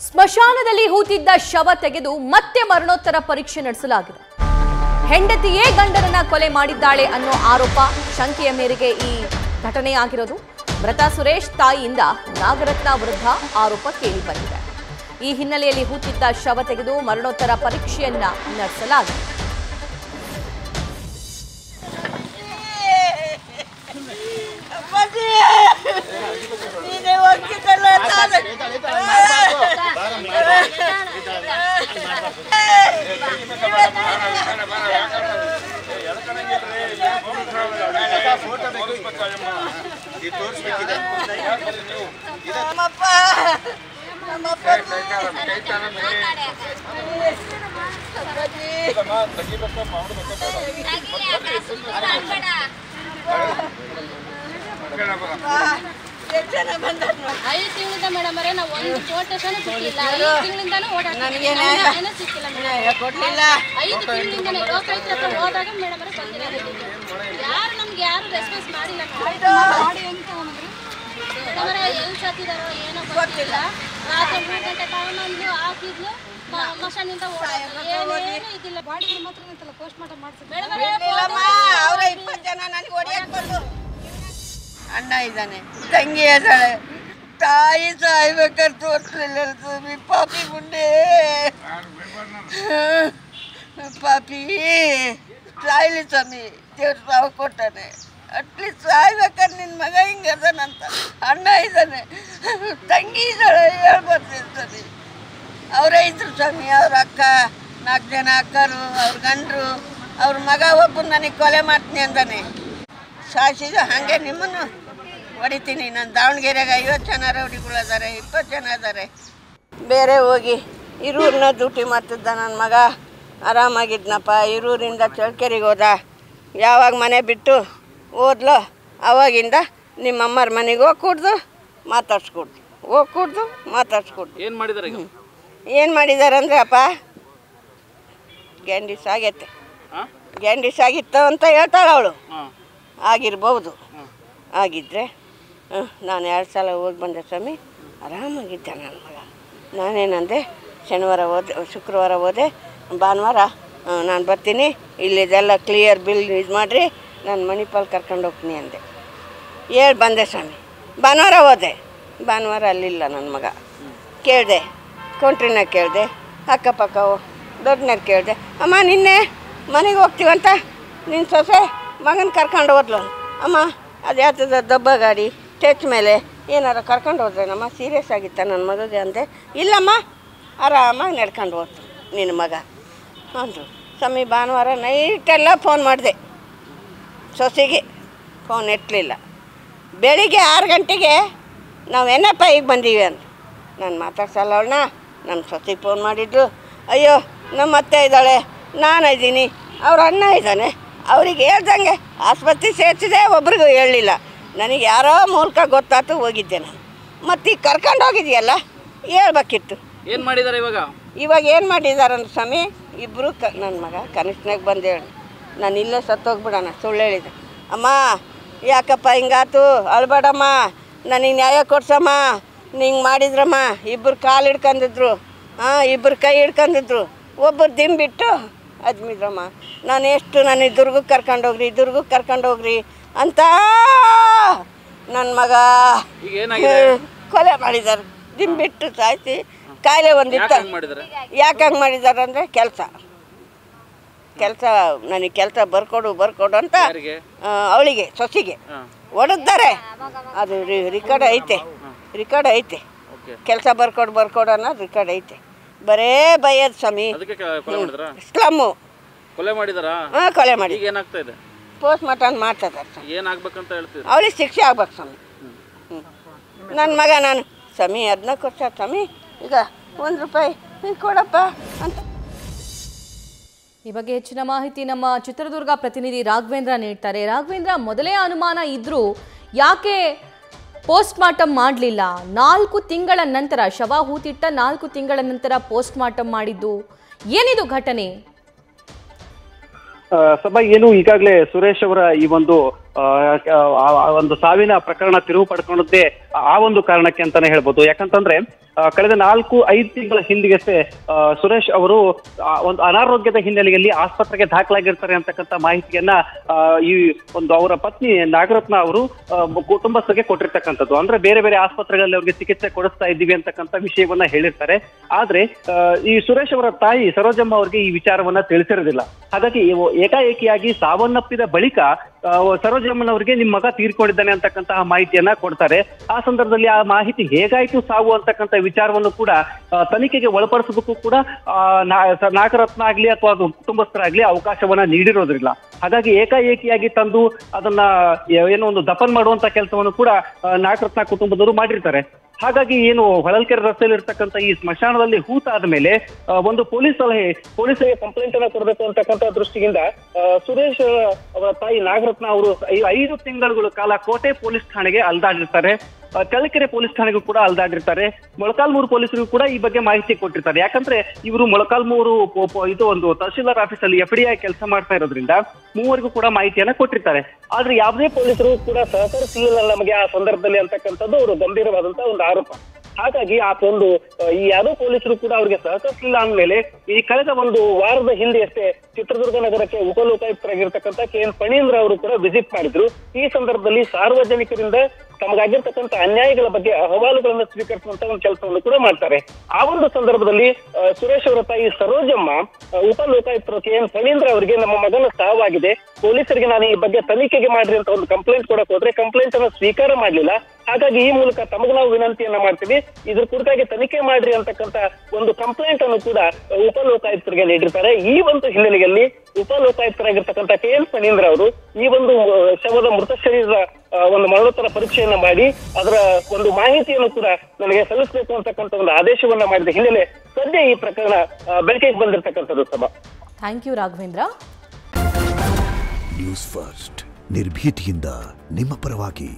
ಸ್ಮಶಾನದಲ್ಲಿ ಹೂತಿದ್ದ ಶವ ತೆಗೆದು ಮತ್ತೆ ಮರಣೋತ್ತರ ಪರೀಕ್ಷೆ ನಡೆಸಲಾಗಿದೆ. ಹೆಂಡತಿಯೇ ಗಂಡನನ್ನ ಕೊಲೆ ಮಾಡಿದ್ದಾಳೆ ಅನ್ನೋ ಆರೋಪ ಶಂಕೆಯ ಮೇರೆಗೆ ಈ ಘಟನೆ ಆಗಿರೋದು. ಮೃತ ಸುರೇಶ್ ತಾಯಿಯಿಂದ ನಾಗರತ್ನ ವಿರುದ್ಧ ಆರೋಪ ಕೇಳಿ ಬಂದಿದೆ. ಈ ಹಿನ್ನೆಲೆಯಲ್ಲಿ ಹೂತಿದ್ದ ಶವ ತೆಗೆದು ಮರಣೋತ್ತರ ಪರೀಕ್ಷೆಯನ್ನ ನಡೆಸಲಾಗಿದೆ. ಐದು ತಿಂಗಳಿಂದ ಮೇಡಮ್ ಅವರೇ ನಾವು ಒಂದು ಕೋಟೇಶನ್ ಸಿಕ್ಕಿಲ್ಲ. 5 ತಿಂಗಳಿಂದಾನು ಕೊಡ್ಲಿಲ್ಲ. 5 ತಿಂಗಳಿಂದ ಲೋಕಾಯುಕ್ತ ಹತ್ರ ಹೋದಾಗ ಮೇಡಮ್ ಅವರೇ ಬಂದಿರೋದು. ಯಾರು ನಮ್ಗೆ ಯಾರು ರೆಸ್ಪಾನ್ಸ್ ಮಾಡಿಲ್ಲ. ಅವರ ಎಲ್ಲಿ ಸತ್ತಿದಾರೋ ಏನೋ ಗೊತ್ತಿಲ್ಲ. ರಾತ್ರಿ 3 ಗಂಟೆ ತಗೊಂಡು ಹಾಕಿದ್ಲು ಮಷಾನಿಂದ ಇದಿಲ್ಲ. ಬಾಡಿ ಮಾತ್ರ ಪೋಸ್ಟ್ ಮಾರ್ಟಮ್ ಮಾಡ್ತಿದ್ದೆ. ಅವರ 20 ಜನ ನನಗೆ ಹೊಡೆಯಕ್ಕೆ ಬಂದು ಅಣ್ಣ ಇದ್ದಾನೆ, ತಂಗಿ ಇದ್ದಾಳೆ, ತಾಯಿ ಸಾಯ್ಬೇಕಾದ್ರೆ ತೋರಿಸಲಿಲ್ಲ ಸ್ವಾಮಿ. ಪಾಪಿ ಮುಂಡೆ ಪಾಪಿ ಸಾಯ್ಲಿ ಸ್ವಾಮಿ, ದೇವ್ರು ಸಾವು ಕೊಟ್ಟಾನೆ. ಅಟ್ಲೀಸ್ಟ್ ಸಾಯ್ಬೇಕಾದ್ರೆ ನಿನ್ನ ಮಗ ಹಿಂಗೆ ಅದಾನಂತ. ಅಣ್ಣ ಇದ್ದಾನೆ, ತಂಗಿ ಇದ್ದಾಳೆ, ಹೇಳ್ಬಾರ್ದು ಸ್ವಾಮಿ. ಅವರೇ ಇದ್ರು ಸ್ವಾಮಿ. ಅವ್ರ ಅಕ್ಕ 4 ಜನ ಅಕ್ಕರು, ಅವ್ರ ಗಂಡರು, ಅವ್ರ ಮಗ ಒಬ್ಬರು ನನಗೆ ಕೊಲೆ ಮಾಡ್ತೀನಿ ಅಂದಾನೆ. ಸಾಯಿಸಿದ ಹಾಗೆ ನಿಮ್ಮನ್ನು ಹೊಡಿತೀನಿ. ನಾನು ದಾವಣಗೆರೆಗೆ 50 ಜನ ರೌಡಿಗಳು ಅದಾರೆ, 20 ಜನ ಅದಾರೆ. ಬೇರೆ ಹೋಗಿ ಹಿರೂರಿನ ಡ್ಯೂಟಿ ಮಾಡ್ತಿದ್ದ ನನ್ನ ಮಗ. ಆರಾಮಾಗಿದ್ನಪ್ಪ. ಹಿರೂರಿಂದ ಚಳ್ಳಕೆರೆಗೆ ಹೋದ. ಯಾವಾಗ ಮನೆ ಬಿಟ್ಟು ಹೋದ್ಲೋ ಆವಾಗಿಂದ ನಿಮ್ಮಮ್ಮರ ಮನೆಗೆ ಹೋಗಿ ಕುಡ್ದು ಮಾತಾಡ್ಸ್ಕೊಡ್ದು, ಹೋಗಿ ಕುಡ್ದು ಮಾತಾಡ್ಸ್ಕೊಡ್ದು. ಏನು ಮಾಡಿದ್ದಾರೆ ಅಂದರೆ ಅಪ್ಪ ಗ್ಯಾಂಡಿಸ್ ಆಗೈತೆ, ಗ್ಯಾಂಡಿಸ್ ಆಗಿತ್ತು ಅಂತ ಹೇಳ್ತಾಳೆ ಅವಳು. ಆಗಿರ್ಬೋದು. ಆಗಿದ್ದರೆ ನಾನು 2 ಸಲ ಹೋಗಿ ಬಂದೆ ಸ್ವಾಮಿ. ಆರಾಮಾಗಿದ್ದೆ ನನ್ನ ಮಗ. ನಾನೇನಂದೆ, ಶನಿವಾರ ಹೋದೆ, ಶುಕ್ರವಾರ ಹೋದೆ, ಭಾನುವಾರ ನಾನು ಬರ್ತೀನಿ, ಇಲ್ಲಿದೆಲ್ಲ ಕ್ಲಿಯರ್ ಬಿಲ್ ಇದು ಮಾಡಿರಿ, ನಾನು ಮಣಿಪಾಲ್ ಕರ್ಕೊಂಡು ಹೋಗ್ತೀನಿ ಅಂದೆ. ಹೇಳಿ ಬಂದೆ ಸ್ವಾಮಿ. ಭಾನುವಾರ ಹೋದೆ. ಭಾನುವಾರ ಅಲ್ಲಿಲ್ಲ ನನ್ನ ಮಗ. ಕೇಳಿದೆ, ಕೌಂಟ್ರಿನ ಕೇಳಿದೆ, ಅಕ್ಕಪಕ್ಕ ದೊಡ್ಡನೇರು ಕೇಳಿದೆ. ಅಮ್ಮ ನಿನ್ನೆ ಮನೆಗೆ ಹೋಗ್ತೀವಂತ ನಿನ್ನ ಸೊಸೆ ಮಗನ ಕರ್ಕೊಂಡು ಹೋದ್ಲು. ಅಮ್ಮ ಅದು ಯಾವ್ದು ದಬ್ಬ ಗಾಡಿ ಸ್ಟೇಜ್ ಮೇಲೆ ಏನಾರು ಕರ್ಕೊಂಡು ಹೋದ್ರೇನಮ್ಮ, ಸೀರಿಯಸ್ ಆಗಿತ್ತ ನನ್ನ ಮಗಗೆ ಅಂದೆ. ಇಲ್ಲಮ್ಮ, ಆರಾಮಾಗಿ ನಡ್ಕೊಂಡು ಹೋದ್ರು ನಿನ್ನ ಮಗ ಅಂದರು. ಸ್ವಾಮಿ ಭಾನುವಾರ ನೈಟೆಲ್ಲ ಫೋನ್ ಮಾಡಿದೆ ಸೊಸೆಗೆ, ಫೋನ್ ಎತ್ತಲಿಲ್ಲ. ಬೆಳಿಗ್ಗೆ 6 ಗಂಟೆಗೆ ನಾವು ಏನಪ್ಪ ಈಗ ಬಂದೀವಿ ಅಂದು. ನಾನು ಮಾತಾಡ್ಸಲ್ಲ ಅವಳನ್ನ. ನಮ್ಮ ಸೊಸೆಗೆ ಫೋನ್ ಮಾಡಿದ್ದು, ಅಯ್ಯೋ ನಮ್ಮ ಅತ್ತೆ ಇದ್ದಾಳೆ, ನಾನು ಇದ್ದೀನಿ, ಅವ್ರ ಅಣ್ಣ ಇದ್ದಾನೆ, ಅವ್ರಿಗೆ ಹೇಳ್ದಂಗೆ ಆಸ್ಪತ್ರೆ ಸೇರಿಸಿದೆ, ಒಬ್ರಿಗೂ ಹೇಳಲಿಲ್ಲ. ನನಗೆ ಯಾರೋ ಮೂಲಕ ಗೊತ್ತಾಯ್ತು, ಹೋಗಿದ್ದೆ ನಾನು. ಮತ್ತು ಈಗ ಕರ್ಕೊಂಡು ಹೋಗಿದೆಯಲ್ಲ, ಹೇಳ್ಬೇಕಿತ್ತು. ಏನು ಮಾಡಿದ್ದಾರೆ ಇವಾಗ ಏನು ಮಾಡಿದಾರಂದ್ರೆ ಸ್ವಾಮಿ, ಇಬ್ಬರು ನನ್ನ ಮಗ ಕನಿಷ್ಠನಾಗ ಬಂದು ಹೇಳಿ, ನಾನು ಇಲ್ಲೇ ಸತ್ತೋಗ್ಬಿಡೋಣ ಸುಳ್ಳು ಹೇಳಿದೆ. ಅಮ್ಮ ಯಾಕಪ್ಪ ಹಿಂಗಾತು, ಅಳ್ಬೇಡಮ್ಮ, ನನಗೆ ನ್ಯಾಯ ಕೊಡ್ಸಮ್ಮ, ನಿಂಗೆ ಮಾಡಿದ್ರಮ್ಮ. ಇಬ್ಬರು ಕಾಲು ಹಿಡ್ಕೊಂಡಿದ್ರು, ಇಬ್ಬರು ಕೈ ಹಿಡ್ಕೊಂಡಿದ್ರು, ಒಬ್ಬರು ದಿಂಬಿಟ್ಟು ಅದ್ಮಿದ್ರಮ್ಮ. ನಾನು ಎಷ್ಟು ನನಗೆ ದುರ್ಗಕ್ಕೆ ಕರ್ಕೊಂಡು ಹೋಗ್ರಿ ಅಂತ ನನ್ನ ಮಗ ಕೊಲೆ ಮಾಡಿದ್ದಾರೆ. ದಿಂಬಿಟ್ಟು ಸಾಯಿಸಿ ಕಾಯಿಲೆ ಒಂದಿತ್ತು. ಯಾಕೆ ಹಂಗೆ ಮಾಡಿದ್ದಾರೆ ಅಂದರೆ ಕೆಲಸ ನನಗೆ ಕೆಲಸ ಬರ್ಕೊಡು ಅಂತ ಅವಳಿಗೆ ಸೊಸೆಗೆ ಹೊಡೆದ್ದಾರೆ. ಅದು ರೆಕಾರ್ಡ್ ಐತೆ. ಕೆಲಸ ಬರ್ಕೊಡು ಅನ್ನೋದು ರೆಕಾರ್ಡ್ ಐತೆ. ಬರೇ ಬೈಯೋದು ಸ್ವಾಮಿ. ಸ್ಲಮ್ಮು ಕೊಲೆ ಮಾಡಿದಾರಾ? ಕೊಲೆ ಮಾಡಿ ಏನಾಗ್ತಾ ಇದೆ? ಪೋಸ್ಟ್ ಮಾರ್ಟಮ್ ಮಾಡ್ತಿದ್ದಾರೆ. ಏನಾಗ್ಬೇಕಂತ ಹೇಳ್ತೀವಿ? ಅವಳಿಗೆ ಶಿಕ್ಷೆ ಆಗ್ಬೇಕು ಸ್ವಾಮಿ. ನನ್ನ ಮಗ ನಾನು ಸ್ವಾಮಿ 14 ವರ್ಷ ಸ್ವಾಮಿ, ಈಗ 1 ರೂಪಾಯಿ ಕೊಡಪ್ಪ ಅಂತ. ಈ ಬಗ್ಗೆ ಹೆಚ್ಚಿನ ಮಾಹಿತಿ ನಮ್ಮ ಚಿತ್ರದುರ್ಗ ಪ್ರತಿನಿಧಿ ರಾಘವೇಂದ್ರ ನೀಡ್ತಾರೆ. ರಾಘವೇಂದ್ರ, ಮೊದಲೇ ಅನುಮಾನ ಇದ್ರೂ ಯಾಕೆ ಪೋಸ್ಟ್ ಮಾರ್ಟಮ್ ಮಾಡಲಿಲ್ಲ? 4 ತಿಂಗಳ ನಂತರ ಶವ ಹೂತಿಟ್ಟ 4 ತಿಂಗಳ ನಂತರ ಪೋಸ್ಟ್ ಮಾರ್ಟಮ್ ಮಾಡಿದ್ದು ಏನಿದು ಘಟನೆ? ಸಭಾ ಏನು ಈಗಾಗಲೇ ಸುರೇಶ್ ಅವರ ಈ ಒಂದು ಒಂದು ಸಾವಿನ ಪ್ರಕರಣ ತಿರುವು ಪಡ್ಕೊಂಡದ್ದೇ ಆ ಒಂದು ಕಾರಣಕ್ಕೆ ಅಂತಾನೆ ಹೇಳ್ಬೋದು. ಯಾಕಂತಂದ್ರೆ ಕಳೆದ 4-5 ತಿಂಗಳ ಹಿಂದಿಗಷ್ಟೇ ಸುರೇಶ್ ಅವರು ಒಂದು ಅನಾರೋಗ್ಯದ ಹಿನ್ನೆಲೆಯಲ್ಲಿ ಆಸ್ಪತ್ರೆಗೆ ದಾಖಲಾಗಿರ್ತಾರೆ ಅಂತಕ್ಕಂಥ ಮಾಹಿತಿಯನ್ನ ಈ ಒಂದು ಅವರ ಪತ್ನಿ ನಾಗರತ್ನ ಅವರು ಕುಟುಂಬಸ್ಥರಿಗೆ ಕೊಟ್ಟಿರ್ತಕ್ಕಂಥದ್ದು. ಅಂದ್ರೆ ಬೇರೆ ಬೇರೆ ಆಸ್ಪತ್ರೆಗಳಲ್ಲಿ ಅವ್ರಿಗೆ ಚಿಕಿತ್ಸೆ ಕೊಡಿಸ್ತಾ ಇದ್ದೀವಿ ಅಂತಕ್ಕಂಥ ವಿಷಯವನ್ನ ಹೇಳಿರ್ತಾರೆ. ಆದ್ರೆ ಈ ಸುರೇಶ್ ಅವರ ತಾಯಿ ಸರೋಜಮ್ಮ ಅವರಿಗೆ ಈ ವಿಚಾರವನ್ನ ತಿಳಿಸಿರೋದಿಲ್ಲ. ಹಾಗಾಗಿ ಏಕಾಏಕಿಯಾಗಿ ಸಾವನ್ನಪ್ಪಿದ ಬಳಿಕ ಸರೋಜಮ್ಮನವರಿಗೆ ನಿಮ್ಮ ಮಗ ತೀರ್ಕೊಂಡಿದ್ದಾನೆ ಅಂತಕ್ಕಂತಹ ಮಾಹಿತಿಯನ್ನ ಕೊಡ್ತಾರೆ. ಆ ಸಂದರ್ಭದಲ್ಲಿ ಆ ಮಾಹಿತಿ ಹೇಗಾಯ್ತು ಸಾವು ಅಂತಕ್ಕಂಥ ವಿಚಾರವನ್ನು ಕೂಡ ತನಿಖೆಗೆ ಒಳಪಡಿಸೋದಕ್ಕೂ ಕೂಡ ನಾಗರತ್ನ ಆಗ್ಲಿ ಅಥವಾ ಅದು ಕುಟುಂಬಸ್ಥರಾಗ್ಲಿ ಅವಕಾಶವನ್ನ ನೀಡಿರೋದ್ರಿಲ್ಲ. ಹಾಗಾಗಿ ಏಕಾಏಕಿಯಾಗಿ ತಂದು ಅದನ್ನ ಏನೋ ಒಂದು ದಫನ್ ಮಾಡುವಂತ ಕೆಲಸವನ್ನು ಕೂಡ ನಾಗರತ್ನ ಕುಟುಂಬದವರು ಮಾಡಿರ್ತಾರೆ. ಹಾಗಾಗಿ ಏನು ಹೊಳಲ್ಕೆರೆ ರಸ್ತೆಯಲ್ಲಿ ಇರ್ತಕ್ಕಂಥ ಈ ಸ್ಮಶಾನದಲ್ಲಿ ಹೂತಾದ ಮೇಲೆ ಒಂದು ಪೊಲೀಸರಿಗೆ ಕಂಪ್ಲೇಂಟ್ ಅನ್ನ ಕೊಡಬೇಕು ಅಂತಕ್ಕಂಥ ದೃಷ್ಟಿಯಿಂದ ಸುರೇಶ್ ಅವರ ತಾಯಿ ನಾಗರತ್ನ ಅವರು 5 ತಿಂಗಳ ಕಾಲ ಕೋಟೆ ಪೊಲೀಸ್ ಠಾಣೆಗೆ ಅಲ್ದಾಡಿರ್ತಾರೆ. ಚಳ್ಳಕೆರೆ ಪೊಲೀಸ್ ಠಾಣೆಗೂ ಕೂಡ ಅಲ್ದಾಡಿರ್ತಾರೆ. ಮೊಳಕಾಲ್ಮೂರು ಪೊಲೀಸರಿಗೂ ಕೂಡ ಈ ಬಗ್ಗೆ ಮಾಹಿತಿ ಕೊಟ್ಟಿರ್ತಾರೆ. ಯಾಕಂದ್ರೆ ಇವರು ಮೊಳಕಾಲ್ಮೂರು ಇದು ಒಂದು ತಹಶೀಲ್ದಾರ್ ಆಫೀಸ್ ಅಲ್ಲಿ FDI ಕೆಲಸ ಮಾಡ್ತಾ ಇರೋದ್ರಿಂದ ಮೂವರಿಗೂ ಕೂಡ ಮಾಹಿತಿಯನ್ನ ಕೊಟ್ಟಿರ್ತಾರೆ. ಆದ್ರೆ ಯಾವುದೇ ಪೊಲೀಸರು ಕೂಡ ಸಹಕರಿಸಲಿಲ್ಲ ನಮಗೆ ಆ ಸಂದರ್ಭದಲ್ಲಿ ಅಂತಕ್ಕಂಥದ್ದು ಅವರು ಗಂಭೀರವಾದಂತಹ ಒಂದು ಆರೋಪ. ಹಾಗಾಗಿ ಈ ಯಾವುದೋ ಪೊಲೀಸರು ಕೂಡ ಅವ್ರಿಗೆ ಸಹಕರಿಸಲಿಲ್ಲ ಅಂದ್ಮೇಲೆ ಈ ಕಳೆದ ಒಂದು ವಾರದ ಹಿಂದೆ ಅಷ್ಟೇ ಚಿತ್ರದುರ್ಗ ನಗರಕ್ಕೆ ಉಪಲೋಕಾಯುಕ್ತರಾಗಿರ್ತಕ್ಕಂಥ KN ಫಣೀಂದ್ರ ಅವರು ಕೂಡ ವಿಸಿಟ್ ಮಾಡಿದ್ರು. ಈ ಸಂದರ್ಭದಲ್ಲಿ ಸಾರ್ವಜನಿಕರಿಂದ ತಮಗಾಗಿರ್ತಕ್ಕಂಥ ಅನ್ಯಾಯಗಳ ಬಗ್ಗೆ ಅಹವಾಲುಗಳನ್ನು ಸ್ವೀಕರಿಸುವಂತ ಒಂದು ಕೆಲಸವನ್ನು ಕೂಡ ಮಾಡ್ತಾರೆ. ಆ ಒಂದು ಸಂದರ್ಭದಲ್ಲಿ ಸುರೇಶ್ ಅವರ ತಾಯಿ ಸರೋಜಮ್ಮ ಉಪಲೋಕಾಯುಕ್ತರು KN ಫಣೀಂದ್ರ ಅವರಿಗೆ ನಮ್ಮ ಮಗನ ಸಾವಾಗಿದೆ, ಪೊಲೀಸರಿಗೆ ನಾನು ಈ ಬಗ್ಗೆ ತನಿಖೆಗೆ ಮಾಡ್ರಿ ಅಂತ ಒಂದು ಕಂಪ್ಲೇಂಟ್ ಕೊಡಕ್ ಹೋದ್ರೆ ಕಂಪ್ಲೇಂಟ್ ಅನ್ನು ಸ್ವೀಕಾರ ಮಾಡ್ಲಿಲ್ಲ. ಹಾಗಾಗಿ ಈ ಮೂಲಕ ತಮಗೆ ನಾವು ವಿನಂತಿಯನ್ನ ಮಾಡ್ತೀವಿ, ಇದ್ರ ಕುರಿತಾಗಿ ತನಿಖೆ ಮಾಡ್ರಿ ಅಂತಕ್ಕಂಥ ಒಂದು ಕಂಪ್ಲೇಂಟ್ ಅನ್ನು ಕೂಡ ಉಪಲೋಕಾಯುಕ್ತರಿಗೆ ನೀಡಿರ್ತಾರೆ. ಈ ಒಂದು ಹಿನ್ನೆಲೆಯಲ್ಲಿ ಉಪಲೋಕಾಯುಕ್ತರಾಗಿರ್ತಕ್ಕಂಥ KN ಫಣೀಂದ್ರ ಅವರು ಈ ಒಂದು ಶವದ ಮೃತ ಶರೀರದ ಒಂದು ಮರಣೋತ್ತರ ಪರೀಕ್ಷೆಯನ್ನ ಮಾಡಿ ಅದರ ಒಂದು ಮಾಹಿತಿಯನ್ನು ಕೂಡ ನನಗೆ ಸಲ್ಲಿಸಬೇಕು ಅಂತಕ್ಕಂಥ ಒಂದು ಆದೇಶವನ್ನ ಮಾಡಿದ ಹಿನ್ನೆಲೆ ಸದ್ಯ ಈ ಪ್ರಕರಣ ಬೆಳಕಿಗೆ ಬಂದಿರತಕ್ಕಂಥದ್ದು. ಸಭಾ thank you Raghavendra. News first ನಿರ್ಭೀತಿಯಿಂದ ನಿಮ್ಮ ಪರವಾಗಿ.